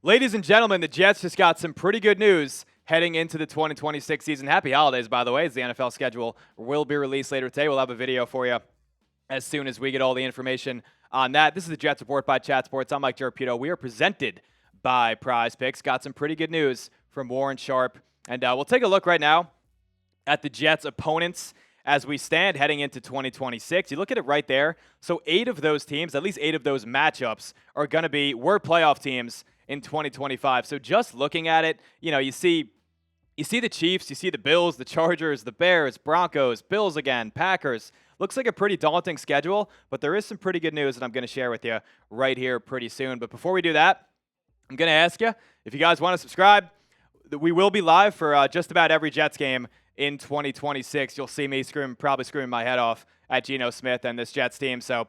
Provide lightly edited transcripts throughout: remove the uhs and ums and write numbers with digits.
Ladies and gentlemen, the Jets just got some pretty good news heading into the 2026 season. Happy holidays, by the way, as the NFL schedule will be released later today. We'll have a video for you as soon as we get all the information on that. This is the Jets Report by Chat Sports. I'm Mike Geraputo. We are presented by PrizePicks. Got some pretty good news from Warren Sharp. And we'll take a look right now at the Jets' opponents as we stand heading into 2026. You look at it right there. So 8 of those teams, at least 8 of those matchups, are going to be playoff teams in 2025. So just looking at it, you see the Chiefs, you see the Bills, the Chargers, the Bears, Broncos, Bills again, Packers. Looks like a pretty daunting schedule, but there is some pretty good news that I'm going to share with you right here pretty soon. But before we do that, I'm going to ask you, if you guys want to subscribe, we will be live for just about every Jets game in 2026. You'll see me probably screaming my head off at Geno Smith and this Jets team. So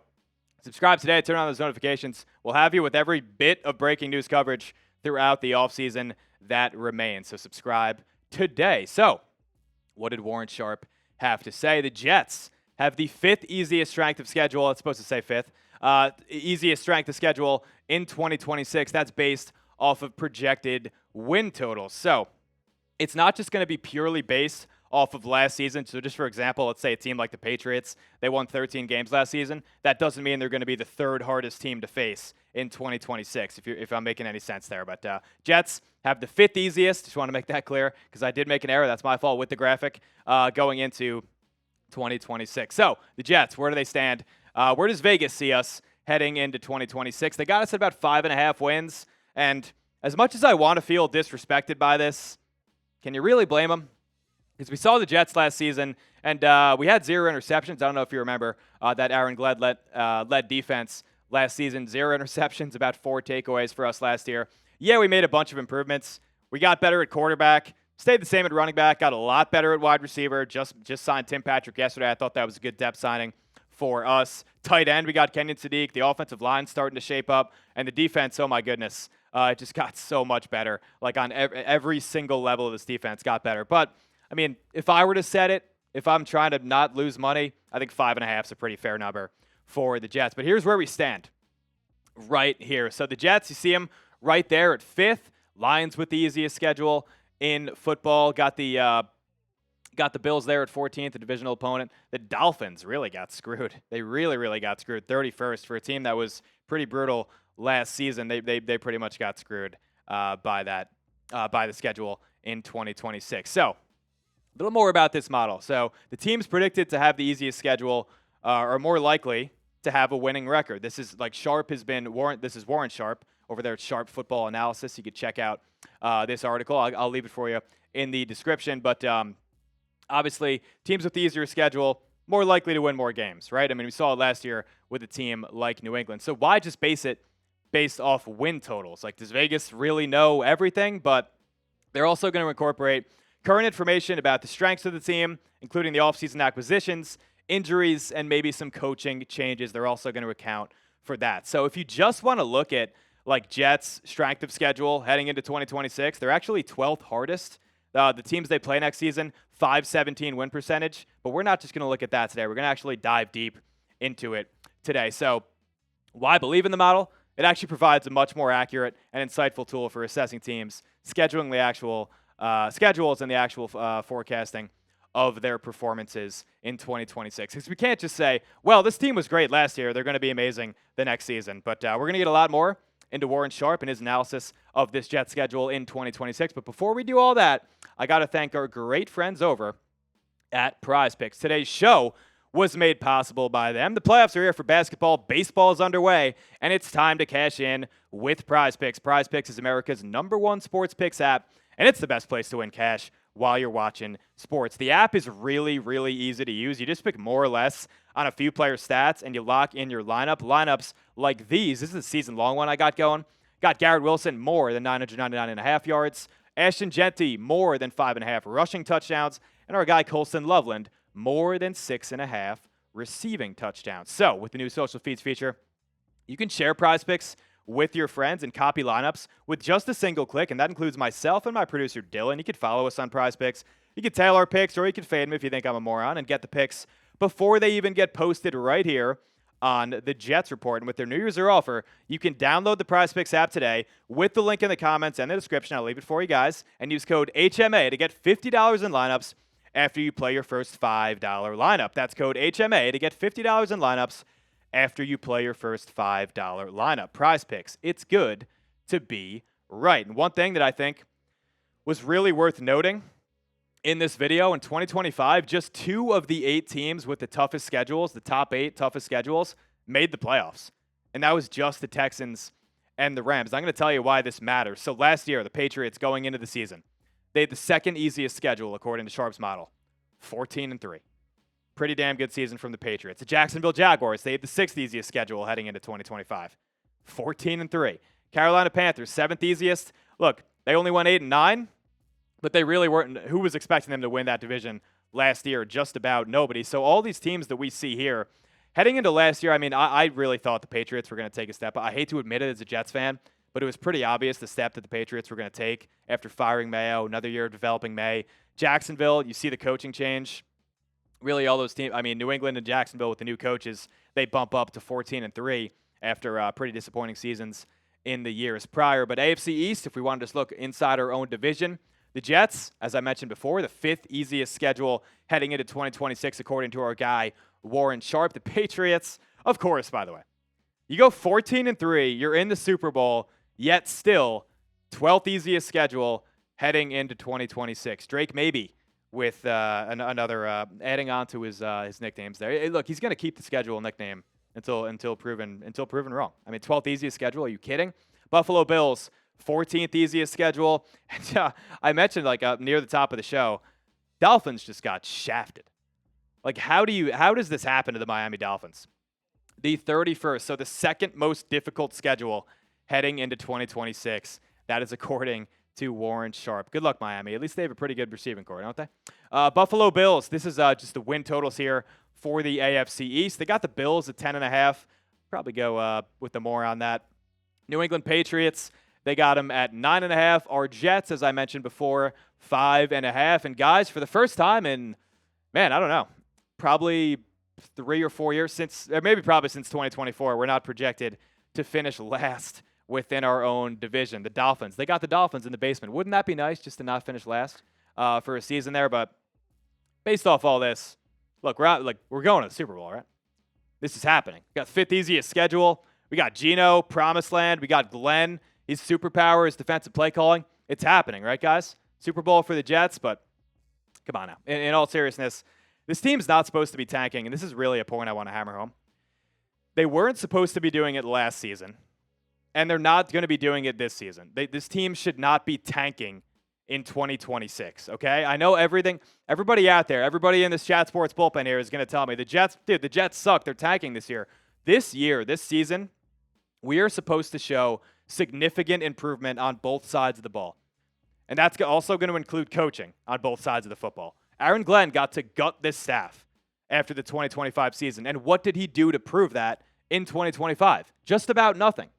subscribe today, turn on those notifications. We'll have you with every bit of breaking news coverage throughout the offseason that remains. So subscribe today. So what did Warren Sharp have to say? The Jets have the 5th easiest strength of schedule. It's supposed to say 5th. Easiest strength of schedule in 2026. That's based off of projected win totals. So it's not just going to be purely based off of last season. So just for example, let's say a team like the Patriots, they won 13 games last season. That doesn't mean they're going to be the 3rd hardest team to face in 2026, if I'm making any sense there. But Jets have the 5th easiest. Just want to make that clear because I did make an error. That's my fault with the graphic going into 2026. So the Jets, where do they stand? Where does Vegas see us heading into 2026? They got us at about 5.5 wins. And as much as I want to feel disrespected by this, can you really blame them? Because we saw the Jets last season, and we had 0 interceptions. I don't know if you remember that Aaron Gled led defense last season. 0 interceptions, about 4 takeaways for us last year. Yeah, we made a bunch of improvements. We got better at quarterback, stayed the same at running back, got a lot better at wide receiver. Just signed Tim Patrick yesterday. I thought that was a good depth signing for us. Tight end, we got Kenyon Sadiq. The offensive line starting to shape up. And the defense, oh my goodness, it just got so much better. Like on every single level of this defense got better. But I mean, if I were to set it, if I'm trying to not lose money, I think 5.5 is a pretty fair number for the Jets. But here's where we stand right here. So the Jets, you see them right there at 5th. Lions with the easiest schedule in football. Got the Bills there at 14th, the divisional opponent. The Dolphins really got screwed. They really got screwed. 31st for a team that was pretty brutal last season. They pretty much got screwed by the schedule in 2026. So a little more about this model. So the teams predicted to have the easiest schedule are more likely to have a winning record. This is like Sharp has been Warren. This is Warren Sharp over there at Sharp Football Analysis. You could check out this article. I'll leave it for you in the description. But obviously, teams with the easier schedule more likely to win more games, right? I mean, we saw it last year with a team like New England. So why just base it based off win totals? Like, does Vegas really know everything? But they're also going to incorporate current information about the strengths of the team, including the offseason acquisitions, injuries, and maybe some coaching changes. They're also going to account for that. So if you just want to look at like Jets' strength of schedule heading into 2026, they're actually 12th hardest. The teams they play next season, 517 win percentage. But we're not just going to look at that today. We're going to actually dive deep into it today. So why believe in the model? It actually provides a much more accurate and insightful tool for assessing teams, scheduling the actual schedules and the actual forecasting of their performances in 2026. Because we can't just say, well, this team was great last year. They're going to be amazing the next season. But we're going to get a lot more into Warren Sharp and his analysis of this Jet schedule in 2026. But before we do all that, I got to thank our great friends over at PrizePicks. Today's show was made possible by them. The playoffs are here for basketball. Baseball is underway, and it's time to cash in with PrizePicks. PrizePicks is America's #1 sports picks app, and it's the best place to win cash while you're watching sports. The app is really easy to use. You just pick more or less on a few player stats, and you lock in your lineups like these. This is a season-long one I got going. Got Garrett Wilson more than 999.5 yards. Ashton Genty more than 5.5 rushing touchdowns. And our guy Colston Loveland more than 6.5 receiving touchdowns. So with the new social feeds feature, you can share PrizePicks with your friends and copy lineups with just a single click, and that includes myself and my producer Dylan. You can follow us on PrizePicks. You can tail our picks, or you can fade them if you think I'm a moron, and get the picks before they even get posted right here on the Jets report. And with their New Year's Day offer, you can download the PrizePicks app today with the link in the comments and the description. I'll leave it for you guys. And use code HMA to get $50 in lineups after you play your first $5 lineup. That's code HMA to get $50 in lineups after you play your first $5 lineup. PrizePicks, it's good to be right. And one thing that I think was really worth noting in this video, in 2025, just 2 of the 8 teams with the toughest schedules, the top 8 toughest schedules, made the playoffs. And that was just the Texans and the Rams. I'm going to tell you why this matters. So last year, the Patriots going into the season, they had the second easiest schedule according to Sharp's model, 14-3. Pretty damn good season from the Patriots. The Jacksonville Jaguars, they had the 6th easiest schedule heading into 2025, 14-3. Carolina Panthers, 7th easiest. Look, they only won 8-9. But they really weren't. Who was expecting them to win that division last year? Just about nobody. So all these teams that we see here, heading into last year, I mean, I really thought the Patriots were going to take a step. I hate to admit it as a Jets fan, but it was pretty obvious the step that the Patriots were going to take after firing Mayo, another year of developing May. Jacksonville, you see the coaching change. Really, all those teams, I mean, New England and Jacksonville with the new coaches, they bump up to 14-3 after pretty disappointing seasons in the years prior. But AFC East, if we want to just look inside our own division, the Jets, as I mentioned before, the 5th easiest schedule heading into 2026, according to our guy, Warren Sharp. The Patriots, of course, by the way. You go 14-3, you're in the Super Bowl, yet still 12th easiest schedule heading into 2026. Drake maybe with another adding on to his nicknames there. Hey, look, he's going to keep the schedule nickname until proven wrong. I mean, 12th easiest schedule, are you kidding? Buffalo Bills, 14th easiest schedule. And, I mentioned near the top of the show, Dolphins just got shafted. Like, how does this happen to the Miami Dolphins? The 31st, so the second most difficult schedule heading into 2026. That is according to Warren Sharp. Good luck, Miami. At least they have a pretty good receiving core, don't they? Buffalo Bills, this is just the win totals here for the AFC East. They got the Bills at 10.5. Probably go with the more on that. New England Patriots, they got them at 9.5. Our Jets, as I mentioned before, 5.5. And guys, for the first time in, man, I don't know, probably 3 or 4 years since 2024, we're not projected to finish last within our own division. The Dolphins, they got the Dolphins in the basement. Wouldn't that be nice just to not finish last for a season there? But based off all this, look, we're going to the Super Bowl, right? This is happening. We got 5th easiest schedule. We got Geno, Promised Land. We got Glenn. His superpower is defensive play calling. It's happening, right, guys? Super Bowl for the Jets, but come on now. In all seriousness, this team's not supposed to be tanking, and this is really a point I want to hammer home. They weren't supposed to be doing it last season, and they're not going to be doing it this season. This team should not be tanking in 2026, okay? I know everybody out there, everybody in this Chat Sports bullpen here is going to tell me, the Jets suck. They're tanking this year. This season, we are supposed to show significant improvement on both sides of the ball. And that's also going to include coaching on both sides of the football. Aaron Glenn got to gut this staff after the 2025 season. And what did he do to prove that in 2025? Just about nothing.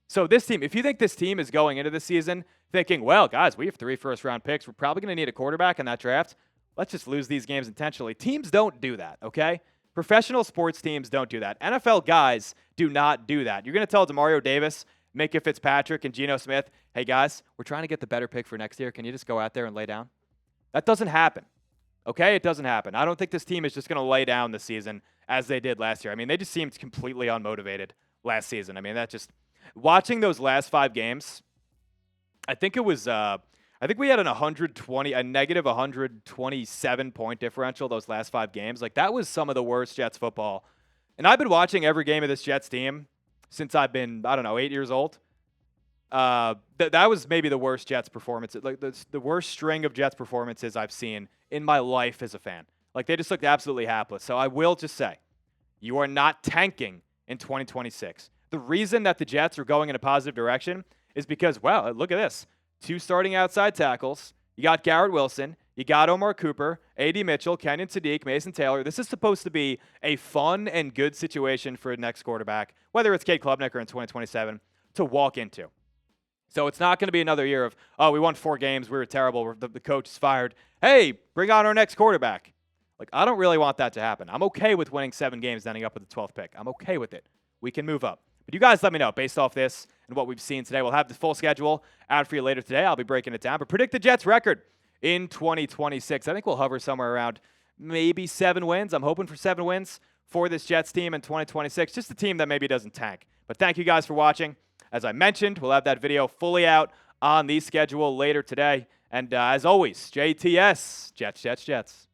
So this team, if you think this team is going into the season thinking, well, guys, we have 3 first-round picks. We're probably going to need a quarterback in that draft. Let's just lose these games intentionally. Teams don't do that, okay? Professional sports teams don't do that. NFL guys do not do that. You're going to tell Demario Davis, Minkah Fitzpatrick, and Geno Smith, hey, guys, we're trying to get the better pick for next year. Can you just go out there and lay down? That doesn't happen, okay? It doesn't happen. I don't think this team is just going to lay down this season as they did last year. I mean, they just seemed completely unmotivated last season. I mean, that just – watching those last 5 games, I think it was I think we had a negative 127 point differential those last 5 games. Like, that was some of the worst Jets football. And I've been watching every game of this Jets team since I've been, 8 years old. That was maybe the worst Jets performance, like the worst string of Jets performances I've seen in my life as a fan. Like, they just looked absolutely hapless. So I will just say, you are not tanking in 2026. The reason that the Jets are going in a positive direction is because, wow, look at this. 2 starting outside tackles. You got Garrett Wilson. You got Omar Cooper, A.D. Mitchell, Kenyon Sadiq, Mason Taylor. This is supposed to be a fun and good situation for the next quarterback, whether it's Cade Klubnik or in 2027, to walk into. So it's not going to be another year of, oh, we won 4 games, we were terrible, the coach is fired. Hey, bring on our next quarterback. Like, I don't really want that to happen. I'm okay with winning 7 games, ending up with the 12th pick. I'm okay with it. We can move up. But you guys let me know based off this and what we've seen today. We'll have the full schedule out for you later today. I'll be breaking it down. But predict the Jets' record in 2026. I think we'll hover somewhere around maybe 7 wins. I'm hoping for 7 wins for this Jets team in 2026. Just a team that maybe doesn't tank. But thank you guys for watching. As I mentioned, we'll have that video fully out on the schedule later today. And as always, JTS, Jets, Jets, Jets.